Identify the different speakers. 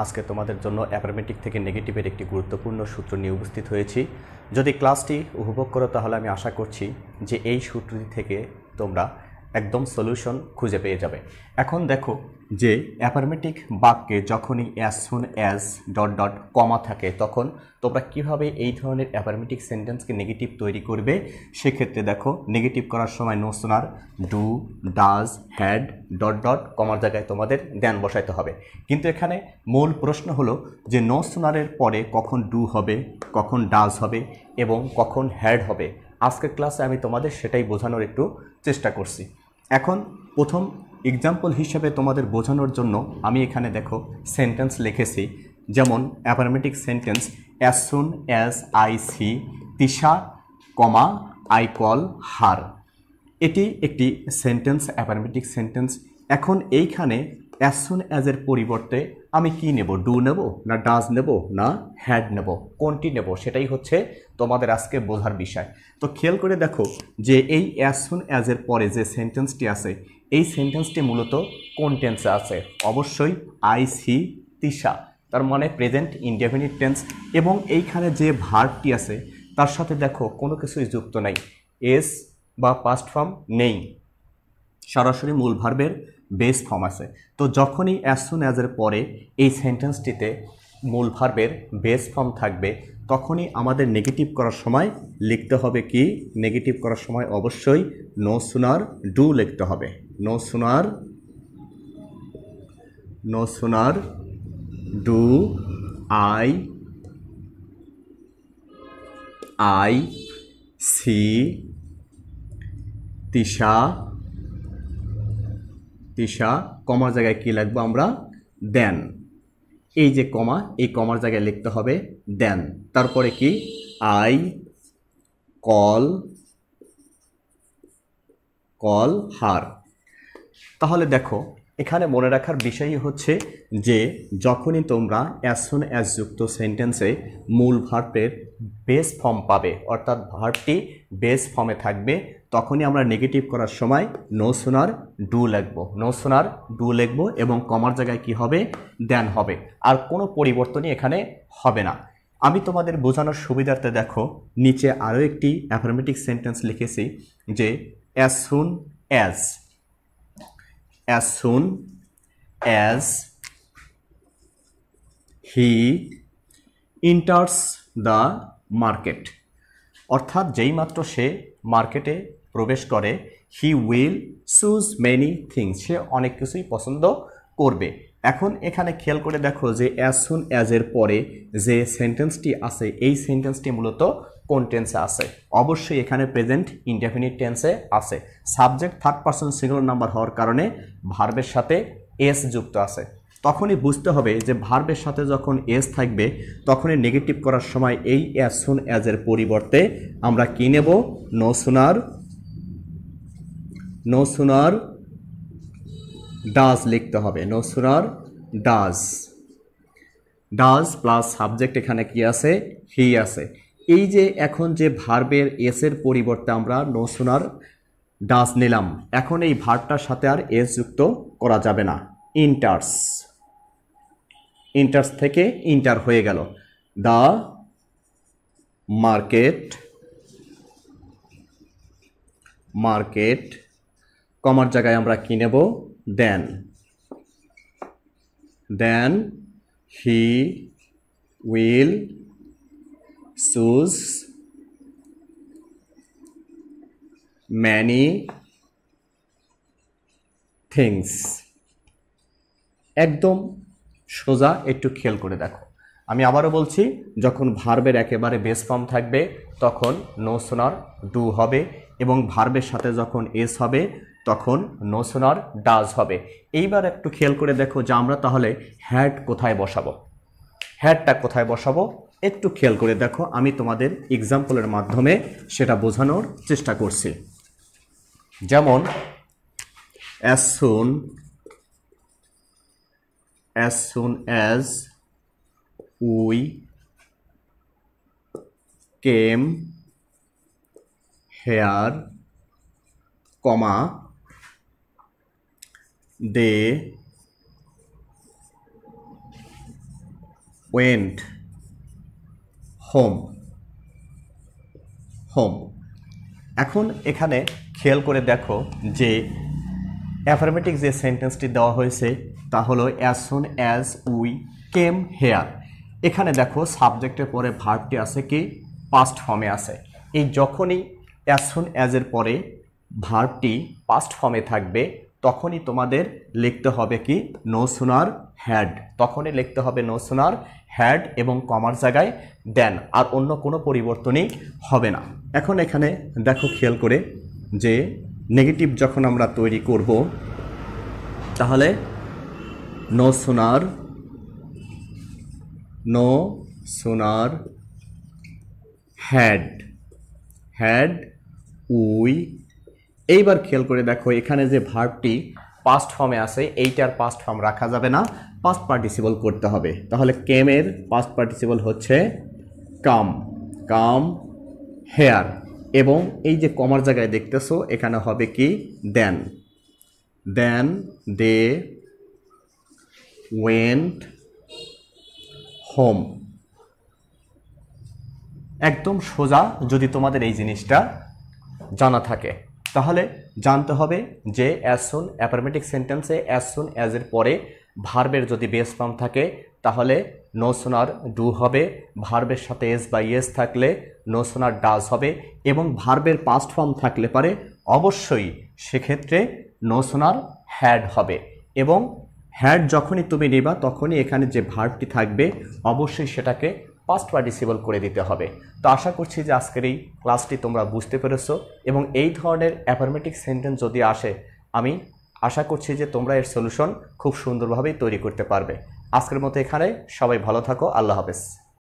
Speaker 1: আজকে তোমাদের জন্য অ্যাফার্মেটিভ থেকে নেগেটিভের একটি গুরুত্বপূর্ণ সূত্র নিয়ে উপস্থিত হয়েছি। যদি ক্লাসটি উপভোগ করো তাহলে আমি আশা করছি যে এই সূত্রটি থেকে তোমরা একদম সলিউশন খুঁজে পেয়ে যাবে। এখন দেখো যে অ্যাফার্মেটিভ বাক্যে যখনই as soon as dot dot কমা থাকে তখন তোমরা কিভাবে এই ধরনের অ্যাফার্মেটিভ সেন্টেন্সকে নেগেটিভ তৈরি করবে। সেক্ষেত্রে দেখো নেগেটিভ করার সময় no sooner, do, does, had, dot dot কমার জায়গায় তোমাদের দেন বসাইতে হবে। কিন্তু এখানে মূল প্রশ্ন হলো যে নো সুনারের পরে কখন ডু হবে, কখন ডাজ হবে এবং কখন হ্যাড হবে। আজকের ক্লাসে আমি তোমাদের সেটাই বোঝানোর একটু চেষ্টা করছি। এখন প্রথম এক্সাম্পল হিসেবে তোমাদের বোঝানোর জন্য আমি এখানে দেখো সেন্টেন্স লিখেছি, যেমন affirmative sentence as soon as I see Tisha comma I call her. এটি একটি সেন্টেন্স, অ্যাফার্মেটিভ সেন্টেন্স। এখন এইখানে অ্যাজ সুন অ্যাজের পরিবর্তে আমি কি নেব, ডু নেব না ডাজ নেব না হ্যাড নেব, কোনটি নেব সেটাই হচ্ছে তোমাদের আজকে বোঝার বিষয়। তো খেয়াল করে দেখো যে এই অ্যাজ সুন অ্যাজের পরে যে সেন্টেন্সটি আছে এই সেন্টেন্সটি মূলত কোন টেন্সে আছে? অবশ্যই আই সি তিশা, তার মানে প্রেজেন্ট ইনডেফিনিট টেন্স। এবং এইখানে যে ভার্বটি আছে তার সাথে দেখো কোনো কিছুই যুক্ত নাই, এস বা পাস্ট ফর্ম নেই, সরাসরি মূল ভার্বের বেস ফর্ম আছে। তো যখনই অ্যাজ সুন অ্যাজের পরে এই সেন্টেন্সটিতে মূল ভার্বের বেস ফর্ম থাকবে তখনই আমাদের নেগেটিভ করার সময় লিখতে হবে কি? নেগেটিভ করার সময় অবশ্যই নো সুনার ডু লিখতে হবে। No sooner do I see Tisha কমার জায়গায় কি লিখবো আমরা? দেন। এই যে কমা, এই কমার জায়গায় লিখতে হবে দেন। তারপরে কি? আই কল হার। তাহলে দেখো এখানে মনে রাখার বিষয়ই হচ্ছে যে যখনই তোমরা অ্যাজ সুন অ্যাজ যুক্ত সেন্টেন্সে মূল ভার্বের বেস ফর্ম পাবে, অর্থাৎ ভার্বটি বেস ফর্মে থাকবে, তখনই আমরা নেগেটিভ করার সময় নো সুনার ডু লিখবো এবং কমার জায়গায় কি হবে? দেন হবে। আর কোনো পরিবর্তনই এখানে হবে না। আমি তোমাদের বোঝানোর সুবিধার্থে দেখো নিচে আরও একটি অ্যাফার্মেটিভ সেন্টেন্স লিখেছি যে as soon as he enters the market, অর্থাৎ যেইমাত্র সে মার্কেটে প্রবেশ করে he will choose many things, সে অনেক কিছুই পছন্দ করবে। এখন এখানে খেয়াল করে দেখো যে অ্যাজ সুন অ্যাজের পরে যে সেন্টেন্সটি আছে এই সেন্টেন্সটি মূলত কোন টেন্সে আছে? অবশ্যই এখানে প্রেজেন্ট ইনডেফিনিট টেন্সে আছে। Subject third person singular number হওয়ার কারণে ভার্বের সাথে এস যুক্ত আছে। তখনই বুঝতে হবে যে ভার্বের সাথে যখন এস থাকবে তখনই নেগেটিভ করার সময় এই অ্যাজ সুন অ্যাজের পরিবর্তে আমরা কি নেব? নো সুনার ডাজ লিখতে হবে। No sooner does plus subject, এখানে কি আছে? হি আছে। এই যে এখন যে ভার্বের এসের পরিবর্তে আমরা নো সুনার ডাজ নিলাম, এখন এই ভার্বটার সাথে আর এস যুক্ত করা যাবে না। ইন্টার্স থেকে ইন্টার হয়ে গেল। দ্য মার্কেট কমার জায়গায় আমরা কি নেব? Then he will choose many things. একদম সোজা, একটু খেয়াল করে দেখো। আমি আবারও বলছি, যখন ভার্বের একেবারে বেস ফর্ম থাকবে তখন নো সুনার ডু হবে এবং ভার্বের সাথে যখন এস হবে তখন নো সুনার ডাজ হবে। এইবার একটু খেয়াল করে দেখো যে আমরা তাহলে হ্যাড কোথায় বসাবো, হ্যাডটা কোথায় বসাবো একটু খেয়াল করে দেখো। আমি তোমাদের এক্সাম্পলের মাধ্যমে সেটা বোঝানোর চেষ্টা করছি। যেমন as soon as we came here, comma, they went home, home. এখন এখানে খেয়াল করে দেখো যে অ্যাফার্মেটিভ যে সেন্টেন্সটি দেওয়া হয়েছে তা হলো as soon as we came here. এখানে দেখো সাবজেক্টের পরে ভার্বটি আছে কি পাস্ট ফর্মে আছে। এই যখনই অ্যাজ সুন অ্যাজের পরে ভার্বটি পাস্ট ফর্মে থাকবে তখনই তোমাদের লিখতে হবে কি নো সুনার হ্যাড, তখনই লিখতে হবে নো সুনার হ্যাড এবং কমার জায়গায় দেন, আর অন্য কোনো পরিবর্তনই হবে না। এখন এখানে দেখো খেয়াল করে যে নেগেটিভ যখন আমরা তৈরি করব তাহলে নো সুনার হ্যাড উই। এইবার খেয়াল করে দেখো এখানে যে ভার্বটি পাস্ট ফর্মে আছে এইটার পাস্ট ফর্ম রাখা যাবে না, পাস্ট পার্টিসিপল করতে হবে। তাহলে কেমের পাস্ট পার্টিসিপল হচ্ছে কাম হেয়ার, এবং এই যে কমার জায়গায় দেখতেছো এখানে হবে কি দেন দে ওয়েন্ট হোম। একদম সোজা যদি তোমাদের এই জিনিসটা জানা থাকে তাহলে জানতে হবে যে অ্যাজ সুন অ্যাফার্মেটিভ সেন্টেন্সে অ্যাজ সুন অ্যাজের পরে ভার্বের যদি বেস ফর্ম থাকে তাহলে নো সুনার ডু হবে, ভার্বের সাথে এস বা ইয়েস থাকলে নো সুনার ডাজ হবে, এবং ভার্বের পাস্ট ফর্ম থাকলে পারে অবশ্যই সেক্ষেত্রে নো সুনার হ্যাড হবে। এবং হ্যাড যখনই তুমি নিবা তখনই এখানে যে ভার্বটি থাকবে অবশ্যই সেটাকে পাস্ট পার্টিসিপল করে দিতে হবে। তো আশা করছি যে আজকের এই ক্লাসটি তোমরা বুঝতে পেরেছো, এবং এই ধরনের অ্যাফার্মেটিভ সেন্টেন্স যদি আসে আমি আশা করছি যে তোমরা এর সলিউশন খুব সুন্দরভাবেই তৈরি করতে পারবে। আজকের মতো এখানে সবাই ভালো থাকো, আল্লাহ হাফেজ।